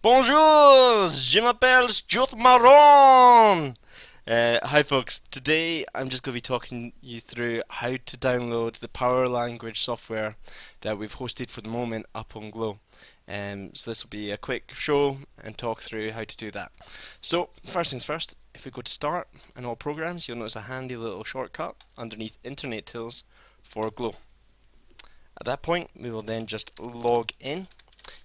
Bonjour, je m'appelle Stuart Marron. Hi folks, today I'm just going to be talking you through how to download the Power Language software that we've hosted for the moment up on Glow. So this will be a quick show and talk through how to do that. So first things first, if we go to Start and All Programs, you'll notice a handy little shortcut underneath Internet Tools for Glow. At that point, we will then just log in.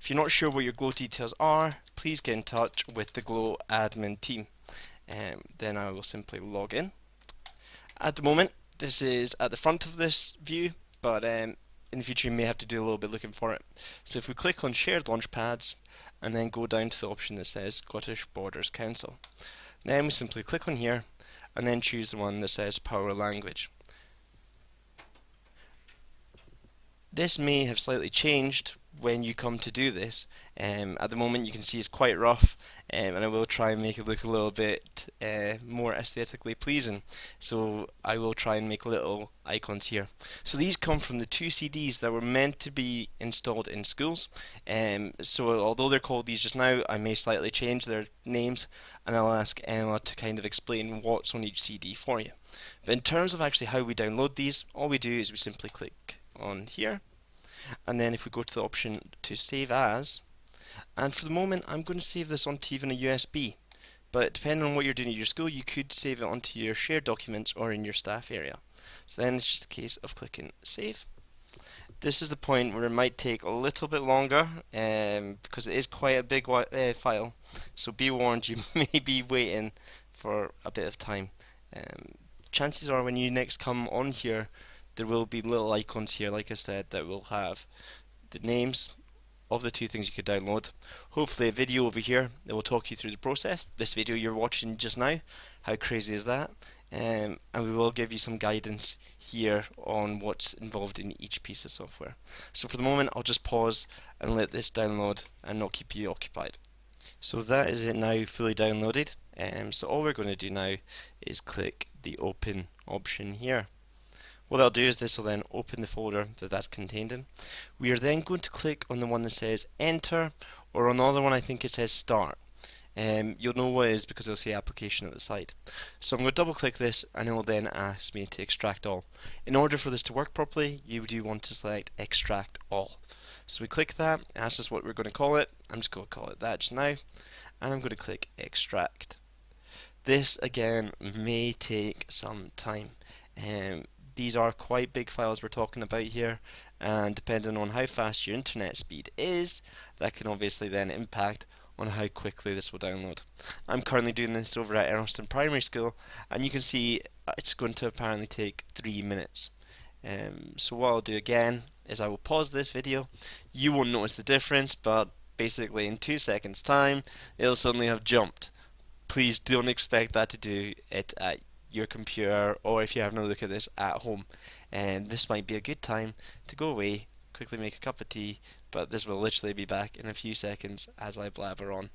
If you're not sure what your Glow details are, please get in touch with the Glow admin team. Then I will simply log in. At the moment, this is at the front of this view, but in the future you may have to do a little bit looking for it. So if we click on Shared Launchpads and then go down to the option that says Scottish Borders Council, then we simply click on here and then choose the one that says Power Language. This may have slightly changed when you come to do this. At the moment you can see it's quite rough, and I will try and make it look a little bit more aesthetically pleasing. So I will try and make little icons here. So these come from the two CDs that were meant to be installed in schools. So although they're called these just now, I may slightly change their names, and I'll ask Emma to kind of explain what's on each CD for you. But in terms of actually how we download these, all we do is we simply click on here, and then if we go to the option to save as, and for the moment I'm going to save this onto even a USB, but depending on what you're doing at your school, you could save it onto your shared documents or in your staff area. So then it's just a case of clicking save. This is the point where it might take a little bit longer because it is quite a big file, so be warned, you may be waiting for a bit of time. Chances are when you next come on here, there will be little icons here, like I said, that will have the names of the two things you could download. Hopefully a video over here that will talk you through the process. This video you're watching just now, how crazy is that? And we will give you some guidance here on what's involved in each piece of software. So for the moment I'll just pause and let this download and not keep you occupied. So that is it now fully downloaded. So all we're going to do now is click the open option here. What that'll do is this will then open the folder that that's contained in. We are then going to click on the one that says enter, or on the other one I think it says start. You'll know what it is because it'll say application at the side. So I'm going to double click this and it will then ask me to extract all. In order for this to work properly, you do want to select extract all. So we click that, it asks us what we're going to call it. I'm just going to call it that just now, and I'm going to click extract. This again may take some time. These are quite big files we're talking about here, and depending on how fast your internet speed is, that can obviously then impact on how quickly this will download. I'm currently doing this over at Ernston Primary School, and you can see it's going to apparently take 3 minutes. So what I'll do again is I will pause this video. You won't notice the difference, but basically in 2 seconds time it'll suddenly have jumped. Please don't expect that to do it at your computer, or if you're having a look at this at home. And this might be a good time to go away, quickly make a cup of tea, but this will literally be back in a few seconds as I blabber on.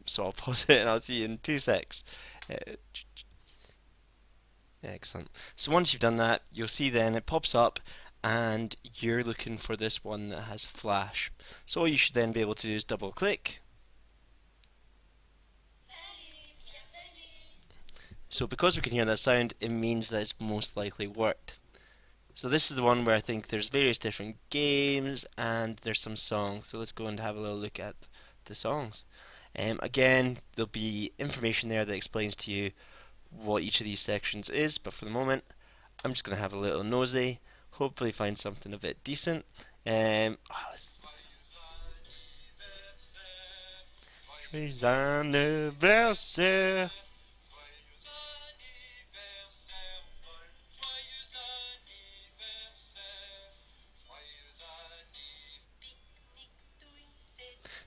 So I'll pause it and I'll see you in 2 secs. Excellent. So once you've done that, you'll see then it pops up and you're looking for this one that has flash. So all you should then be able to do is double click. So because we can hear that sound, it means that it's most likely worked. So this is the one where I think there's various different games and there's some songs. So let's go and have a little look at the songs. Again, there'll be information there that explains to you what each of these sections is, but for the moment I'm just going to have a little nosy, hopefully find something a bit decent. Joyeux anniversaire.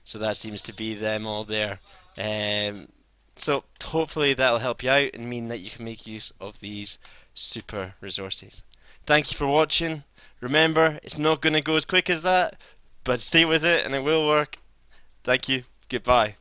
So that seems to be them all there. So hopefully that'll help you out and mean that you can make use of these super resources. Thank you for watching. Remember, it's not going to go as quick as that, but stay with it and it will work. Thank you. Goodbye.